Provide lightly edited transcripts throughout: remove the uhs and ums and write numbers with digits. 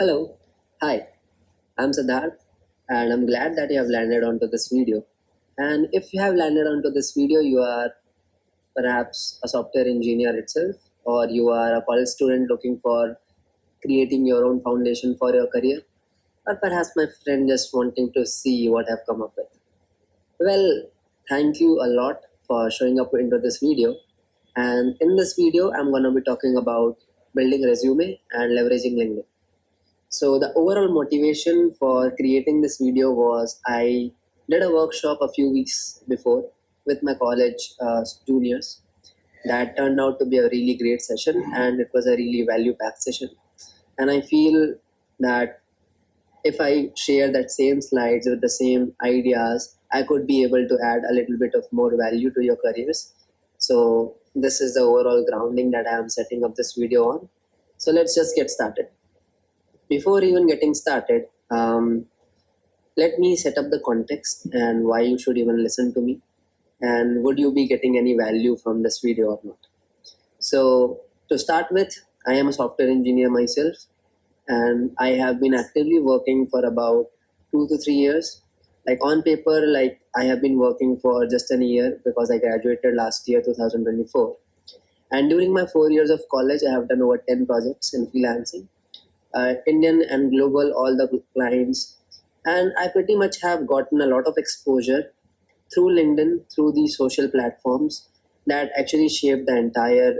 Hello, hi, I'm Siddharth, and I'm glad that you have landed onto this video. And if you have landed onto this video, you are perhaps a software engineer itself, or you are a college student looking for creating your own foundation for your career, or perhaps my friend just wanting to see what I've come up with. Well, thank you a lot for showing up into this video. And in this video, I'm going to be talking about building resume and leveraging LinkedIn. So the overall motivation for creating this video was I did a workshop a few weeks before with my college juniors. That turned out to be a really great session, and it was a really value packed session. And I feel that if I share that same slides with the same ideas, I could be able to add a little bit of more value to your careers. So this is the overall grounding that I am setting up this video on. So let's just get started. Before even getting started, let me set up the context and why you should even listen to me, and would you be getting any value from this video or not. So to start with, I am a software engineer myself, and I have been actively working for about 2 to 3 years. Like on paper, like I have been working for just a year because I graduated last year 2024, and during my 4 years of college I have done over 10 projects in freelancing, Indian and global, all the clients. And I pretty much have gotten a lot of exposure through LinkedIn, through these social platforms that actually shaped the entire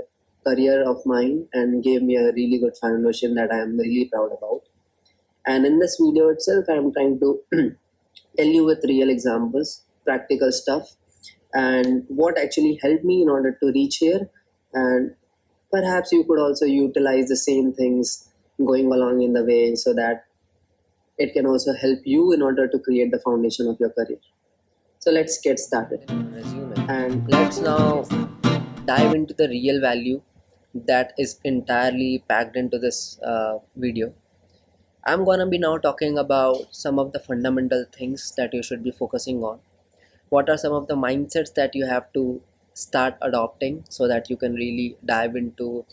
career of mine and gave me a really good foundation that I am really proud about. And in this video itself, I am trying to tell you with real examples, practical stuff, and what actually helped me in order to reach here. And perhaps you could also utilize the same things going along in the way so that it can also help you in order to create the foundation of your career. So let's get started. Resume. And let's now dive into the real value that is entirely packed into this video. I'm gonna be now talking about some of the fundamental things that you should be focusing on. What are some of the mindsets that you have to start adopting so that you can really dive into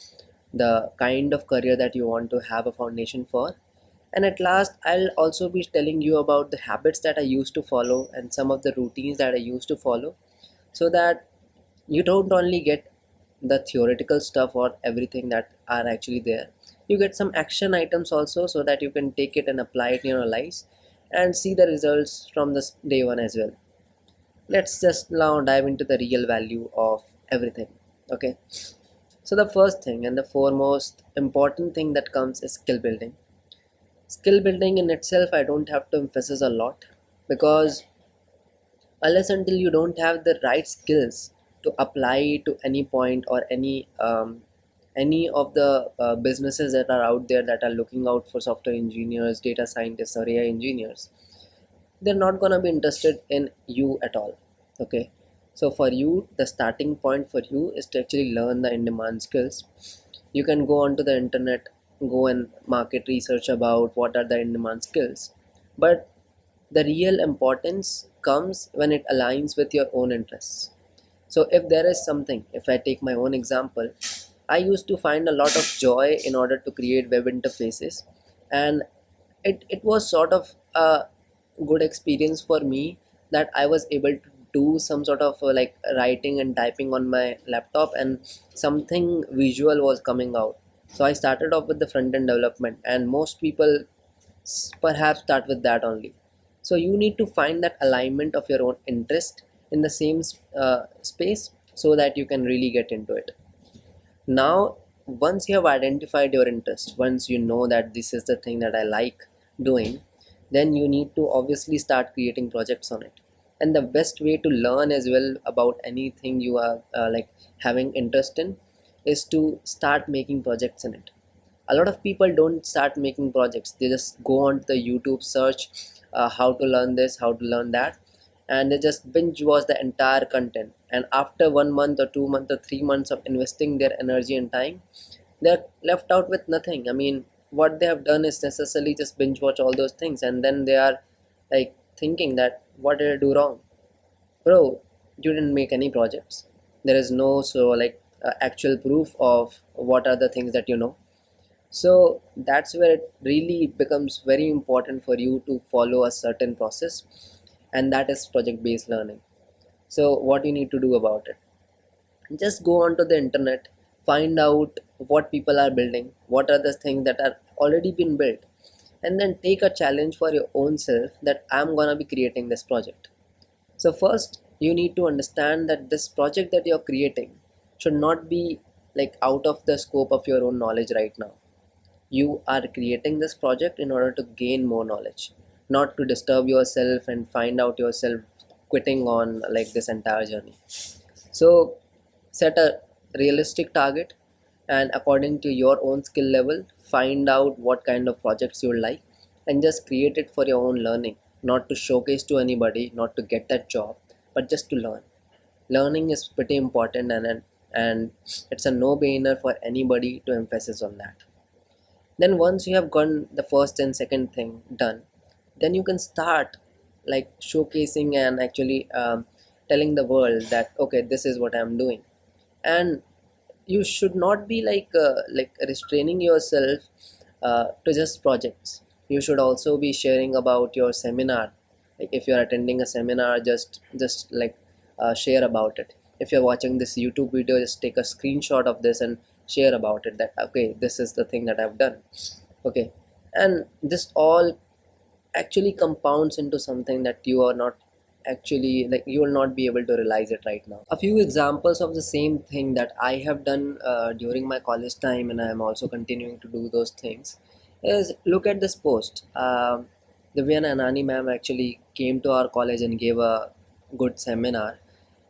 the kind of career that you want to have a foundation for. And at last, I'll also be telling you about the habits that I used to follow and some of the routines that I used to follow so that you don't only get the theoretical stuff or everything that are actually there. You get some action items also so that you can take it and apply it in your lives and see the results from this day one as well. Let's just now dive into the real value of everything. Okay. So the first thing and the foremost important thing that comes is skill building. Skill building in itself, I don't have to emphasize a lot because unless until you don't have the right skills to apply to any point or any of the businesses that are out there that are looking out for software engineers, data scientists, or AI engineers, they're not gonna be interested in you at all. Okay, so for you, the starting point for you is to actually learn the in-demand skills. You can go onto the internet, go and market research about what are the in-demand skills, but the real importance comes when it aligns with your own interests. So if there is something, if I take my own example, I used to find a lot of joy in order to create web interfaces, and it was sort of a good experience for me that I was able to do some sort of like writing and typing on my laptop, and something visual was coming out. So I started off with the front end development, and most people perhaps start with that only. So you need to find that alignment of your own interest in the same space so that you can really get into it. Now, once you have identified your interest, once you know that this is the thing that I like doing, then you need to obviously start creating projects on it. And the best way to learn as well about anything you are like having interest in is to start making projects in it. A lot of people don't start making projects, they just go on to the YouTube, search how to learn this, how to learn that, and they just binge watch the entire content, and after 1 month or 2 months or 3 months of investing their energy and time, they're left out with nothing. I mean, what they have done is necessarily just binge watch all those things, and then they are like thinking that what did I do wrong? Bro, you didn't make any projects. There is no actual proof of what are the things that you know. So that's where it really becomes very important for you to follow a certain process, and that is project based learning. So what you need to do about it, just go onto the internet, find out what people are building, what are the things that are already been built, and then take a challenge for your own self that I'm gonna be creating this project. So first you need to understand that this project that you're creating should not be like out of the scope of your own knowledge right now. You are creating this project in order to gain more knowledge, not to disturb yourself and find out yourself quitting on like this entire journey. So set a realistic target, and according to your own skill level, find out what kind of projects you like and just create it for your own learning, not to showcase to anybody, not to get that job, but just to learn. Learning is pretty important, and it's a no-brainer for anybody to emphasize on that. Then once you have gotten the first and second thing done, then you can start like showcasing and actually telling the world that okay, this is what I'm doing. And you should not be like restraining yourself to just projects. You should also be sharing about your seminar. Like if you're attending a seminar, just like share about it. If you're watching this YouTube video, just take a screenshot of this and share about it, that okay, this is the thing that I've done. Okay. And this all actually compounds into something that you are not actually like, you will not be able to realize it right now. A few examples of the same thing that I have done during my college time, and I am also continuing to do those things, is look at this post. Divyana Anani ma'am actually came to our college and gave a good seminar,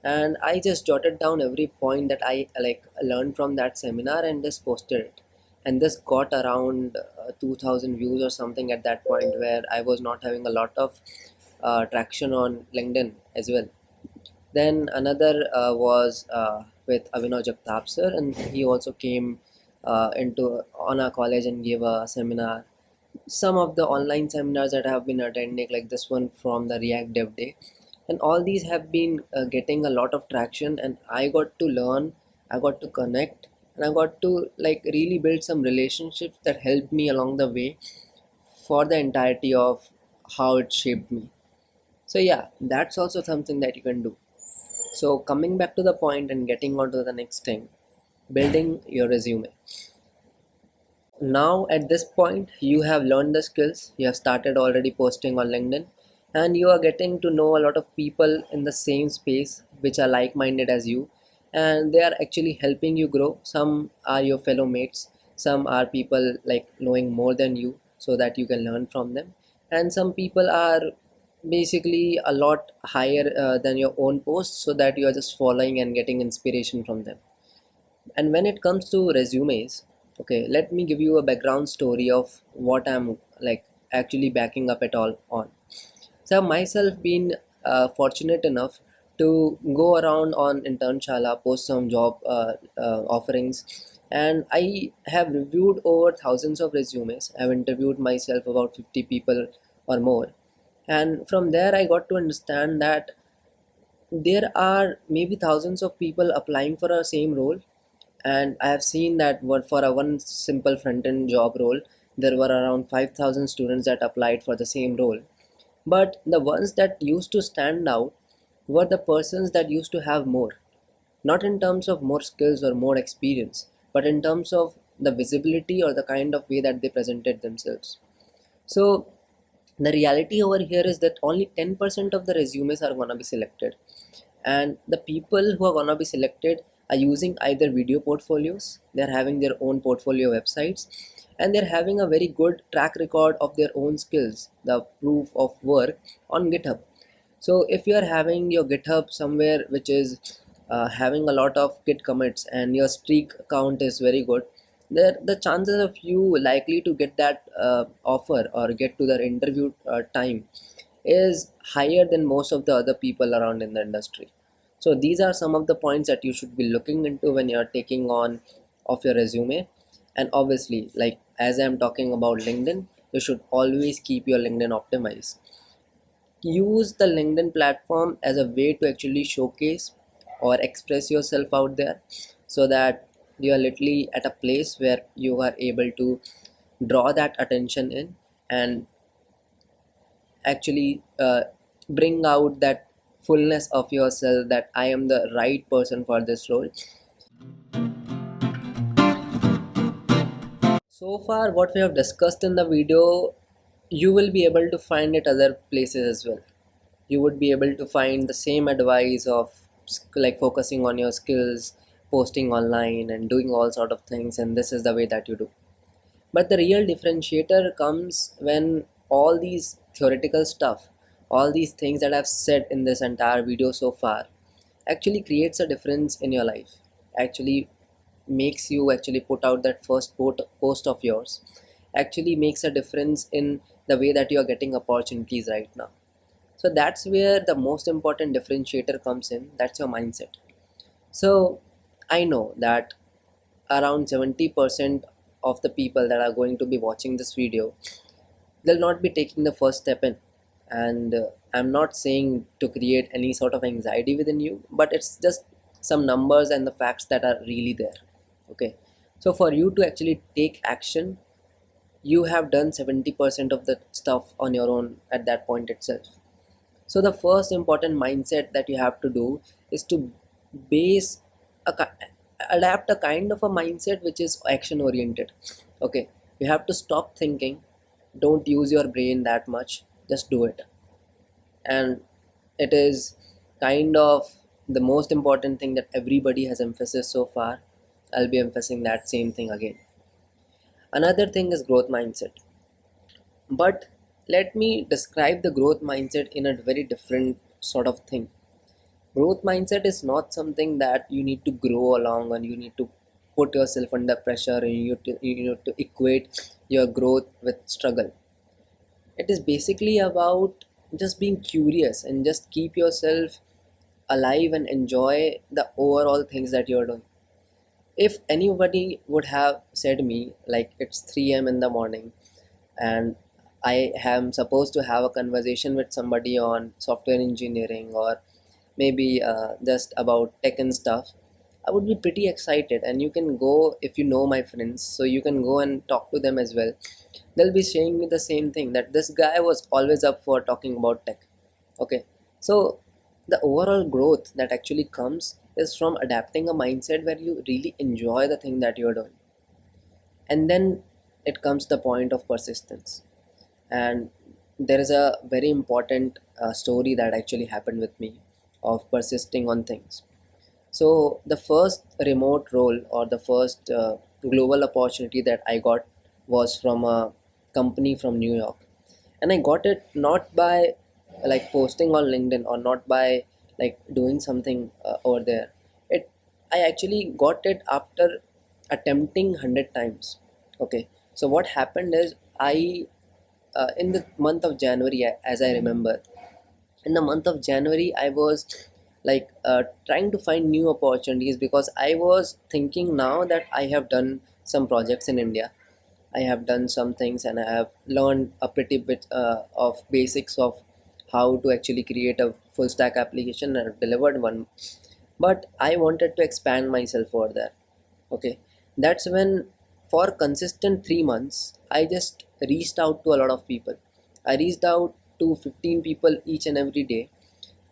and I just jotted down every point that I like learned from that seminar and just posted it. And this got around 2000 views or something at that point, where I was not having a lot of traction on LinkedIn as well. Then another was with Avinav Jagtap sir, and he also came into on our college and gave a seminar. Some of the online seminars that I have been attending, like this one from the React Dev Day, and all these have been getting a lot of traction, and I got to learn, I got to connect, and I got to like really build some relationships that helped me along the way for the entirety of how it shaped me. So yeah, that's also something that you can do. So coming back to the point and getting on to the next thing, building your resume. Now at this point you have learned the skills, you have started already posting on LinkedIn, and you are getting to know a lot of people in the same space which are like-minded as you, and they are actually helping you grow. Some are your fellow mates, some are people like knowing more than you so that you can learn from them, and some people are basically a lot higher than your own post, so that you are just following and getting inspiration from them. And when it comes to resumes, okay, let me give you a background story of what I'm like actually backing up at all on. So I've myself been fortunate enough to go around on Internshala, post some job offerings, and I have reviewed over thousands of resumes. I've interviewed myself about 50 people or more, and from there I got to understand that there are maybe thousands of people applying for a same role. And I have seen that for a one simple front-end job role, there were around 5,000 students that applied for the same role. But the ones that used to stand out were the persons that used to have more, not in terms of more skills or more experience, but in terms of the visibility or the kind of way that they presented themselves. So the reality over here is that only 10% of the resumes are going to be selected, and the people who are going to be selected are using either video portfolios, they're having their own portfolio websites, and they're having a very good track record of their own skills, the proof of work on GitHub. So if you are having your GitHub somewhere which is having a lot of git commits and your streak count is very good, there the chances of you likely to get that offer or get to the interview time is higher than most of the other people around in the industry. So these are some of the points that you should be looking into when you're taking on of your resume. And obviously, like as I'm talking about LinkedIn, you should always keep your LinkedIn optimized. Use the LinkedIn platform as a way to actually showcase or express yourself out there, so that You are literally at a place where you are able to draw that attention in and actually bring out that fullness of yourself, that I am the right person for this role. So far, what we have discussed in the video, you will be able to find it other places as well. You would be able to find the same advice of like focusing on your skills, posting online, and doing all sort of things. And this is the way that you do. But the real differentiator comes when all these theoretical stuff, all these things that I've said in this entire video so far, actually creates a difference in your life. Actually makes you actually put out that first post of yours, actually makes a difference in the way that you are getting opportunities right now. So that's where the most important differentiator comes in. That's your mindset. So I know that around 70% of the people that are going to be watching this video, they'll not be taking the first step in. And I'm not saying to create any sort of anxiety within you, but it's just some numbers and the facts that are really there. Okay, so for you to actually take action, you have done 70% of the stuff on your own at that point itself. So the first important mindset that you have to do is to base a adapt a kind of a mindset which is action oriented. Okay, you have to stop thinking, don't use your brain that much, just do it. And it is kind of the most important thing that everybody has emphasized so far. I'll be emphasizing that same thing again. Another thing is growth mindset. But let me describe the growth mindset in a very different sort of thing. Growth mindset is not something that you need to grow along and you need to put yourself under pressure and you need to equate your growth with struggle. It is basically about just being curious and just keep yourself alive and enjoy the overall things that you're doing. If anybody would have said me like it's 3 a.m. in the morning and I am supposed to have a conversation with somebody on software engineering or maybe just about tech and stuff, I would be pretty excited. And you can go, if you know my friends, so you can go and talk to them as well. They'll be saying me the same thing, that this guy was always up for talking about tech. Okay, so the overall growth that actually comes is from adapting a mindset where you really enjoy the thing that you're doing. And then it comes the point of persistence. And there is a very important story that actually happened with me of persisting on things. So the first remote role or the first global opportunity that I got was from a company from New York. And I got it not by like posting on LinkedIn or not by like doing something over there. It I actually got it after attempting 100 times. Okay, so what happened is I in the month of January, as I remember, in the month of January, I was like trying to find new opportunities because I was thinking now that I have done some projects in India. I have done some things and I have learned a pretty bit of basics of how to actually create a full stack application and I've delivered one. But I wanted to expand myself further. Okay, that's when for consistent 3 months, I just reached out to a lot of people. I reached out to 15 people each and every day,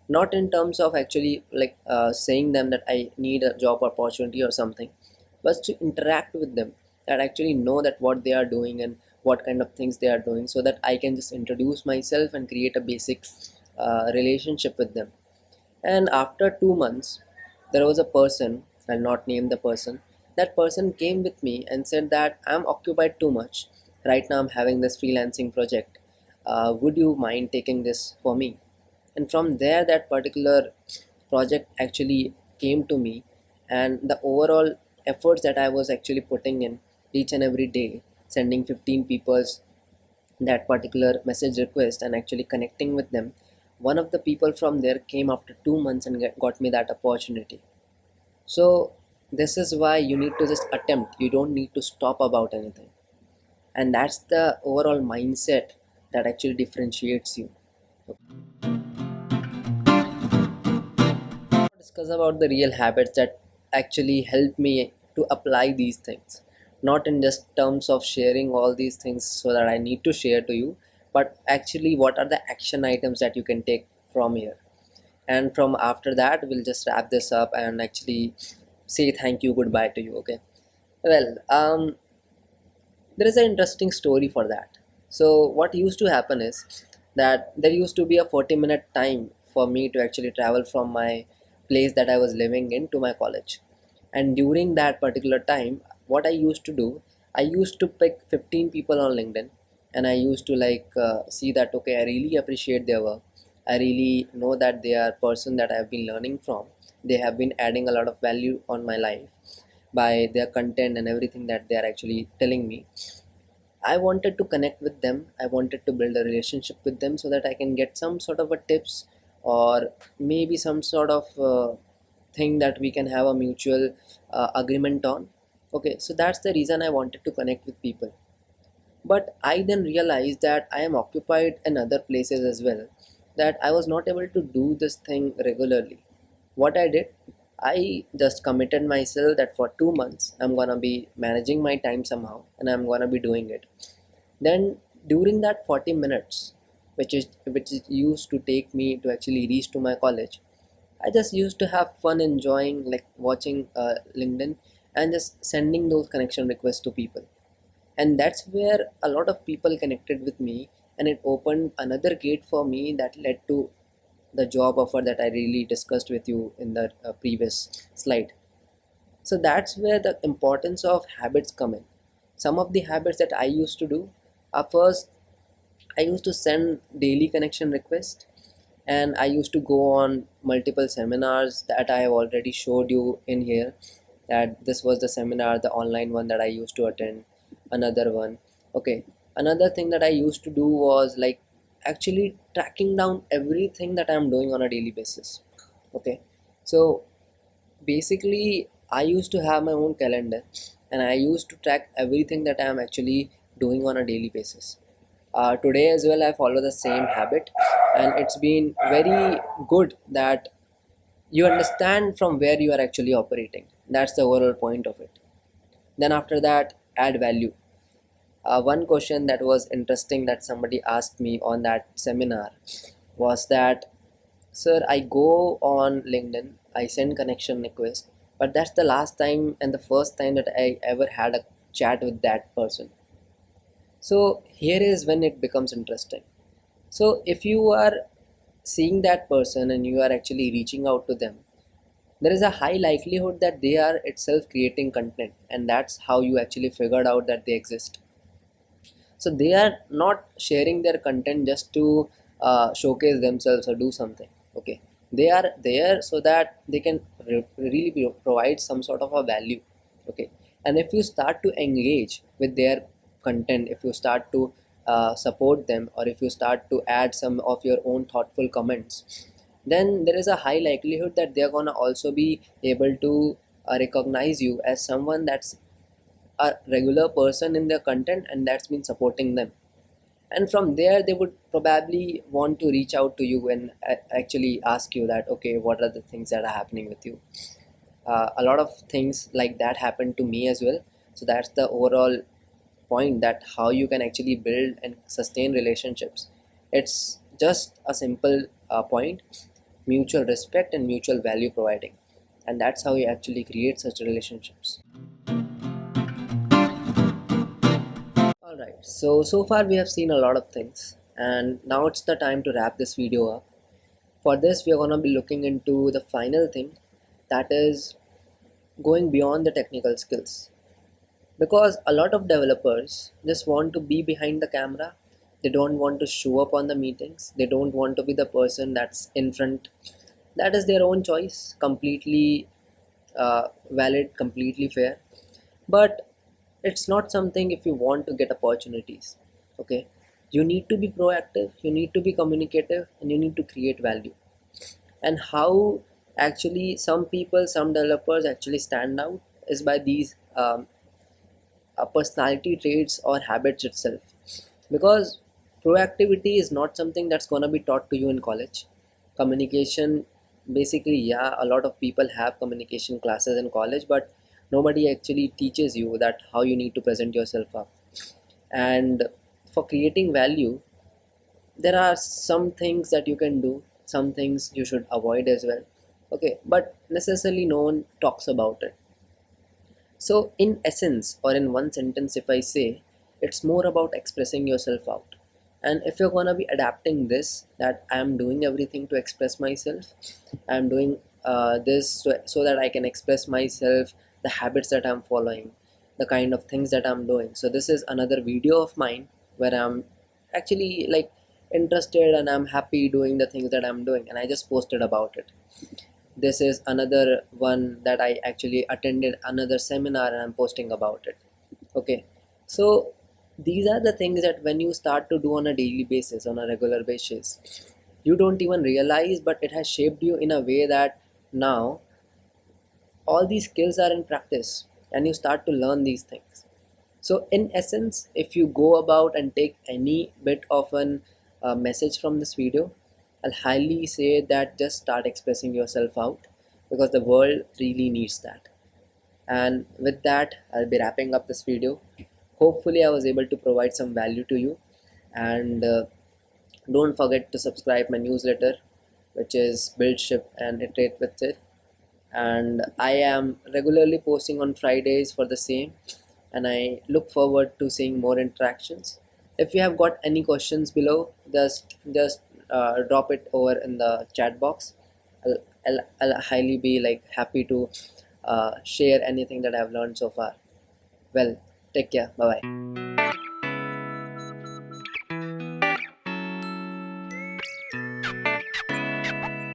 not in terms of actually like saying them that I need a job opportunity or something, but to interact with them, that actually know that what they are doing and what kind of things they are doing, so that I can just introduce myself and create a basic relationship with them. And after 2 months, there was a person, I'll not name the person. That person came with me and said that I'm occupied too much. Right now, I'm having this freelancing project. Would you mind taking this for me? And from there, that particular project actually came to me, and the overall efforts that I was actually putting in each and every day, sending 15 people's that particular message request and actually connecting with them, one of the people from there came after 2 months and got me that opportunity. So this is why you need to just attempt, you don't need to stop about anything. And that's the overall mindset that actually differentiates you. Discuss about the real habits that actually help me to apply these things, not in just terms of sharing all these things so that I need to share to you, but actually what are the action items that you can take from here. And from after that we'll just wrap this up and actually say thank you, goodbye to you. Okay. Well, there is an interesting story for that. So what used to happen is that there used to be a 40-minute time for me to actually travel from my place that I was living in to my college. And during that particular time, what I used to do, I used to pick 15 people on LinkedIn, and I used to see that okay, I really appreciate their work. I really know that they are person that I have been learning from. They have been adding a lot of value on my life by their content and everything that they are actually telling me. I wanted to connect with them. I wanted to build a relationship with them so that I can get some sort of a tips, or maybe some sort of thing that we can have a mutual agreement on. Okay, so that's the reason I wanted to connect with people. But I then realized that I am occupied in other places as well, that I was not able to do this thing regularly. What I did, I just committed myself that for 2 months I'm gonna be managing my time somehow and I'm gonna be doing it. Then during that 40 minutes, which is used to take me to actually reach to my college, I just used to have fun enjoying like watching LinkedIn and just sending those connection requests to people. And that's where a lot of people connected with me, and it opened another gate for me that led to the job offer that I really discussed with you in the previous slide. So that's where the importance of habits come in. Some of the habits that I used to do are, first, I used to send daily connection requests, and I used to go on multiple seminars that I have already showed you in here. That this was the seminar, the online one that I used to attend, another one. Okay, another thing that I used to do was like actually tracking down everything that I'm doing on a daily basis. Okay, so basically I used to have my own calendar, and I used to track everything that I'm actually doing on a daily basis. Today as well I follow the same habit, and it's been very good that you understand from where you are actually operating. That's the overall point of it. Then after that, add value. One question that was interesting that somebody asked me on that seminar was that, sir, I go on LinkedIn, I send connection request, but that's the last time and the first time that I ever had a chat with that person. So here is when it becomes interesting. So if you are seeing that person and you are actually reaching out to them, there is a high likelihood that they are itself creating content, and that's how you actually figured out that they exist. So they are not sharing their content just to showcase themselves or do something. Okay, they are there so that they can really provide some sort of a value. Okay, and if you start to engage with their content, if you start to support them, or if you start to add some of your own thoughtful comments, then there is a high likelihood that they're gonna also be able to recognize you as someone that's a regular person in their content and that's been supporting them. And from there they would probably want to reach out to you and actually ask you that okay, what are the things that are happening with you. A lot of things like that happened to me as well. So that's the overall point, that how you can actually build and sustain relationships. It's just a simple point: mutual respect and mutual value providing, and that's how you actually create such relationships. All right, so far we have seen a lot of things, and now it's the time to wrap this video up. For this, we are going to be looking into the final thing, that is going beyond the technical skills. Because a lot of developers just want to be behind the camera, they don't want to show up on the meetings, they don't want to be the person that's in front. That is their own choice, completely valid, completely fair. But it's not something if you want to get opportunities. Okay, you need to be proactive, you need to be communicative, and you need to create value. And how actually some people, some developers actually stand out is by these personality traits or habits itself. Because proactivity is not something that's going to be taught to you in college. Communication, basically, yeah, a lot of people have communication classes in college, but Nobody actually teaches you that how you need to present yourself up. And for creating value, there are some things that you can do, some things you should avoid as well. Okay, but necessarily no one talks about it. So, in essence, or in one sentence, if I say, it's more about expressing yourself out. And if you're gonna be adapting this, that I'm doing everything to express myself, I'm doing this so that I can express myself, the habits that I'm following, the kind of things that I'm doing. So, this is another video of mine where I'm actually like interested and I'm happy doing the things that I'm doing, and I just posted about it. This is another one that I actually attended another seminar and I'm posting about it. Okay, so these are the things that when you start to do on a daily basis, on a regular basis, you don't even realize, but it has shaped you in a way that now all these skills are in practice and you start to learn these things. So in essence, if you go about and take any bit of an message from this video, I'll highly say that just start expressing yourself out, because the world really needs that. And with that, I'll be wrapping up this video. Hopefully I was able to provide some value to you. And don't forget to subscribe my newsletter, which is Build, Ship and Iterate with it. And I am regularly posting on Fridays for the same, and I look forward to seeing more interactions. If you have got any questions below, just drop it over in the chat box. I'll highly be like happy to share anything that I've learned so far. Well, take care. Bye bye.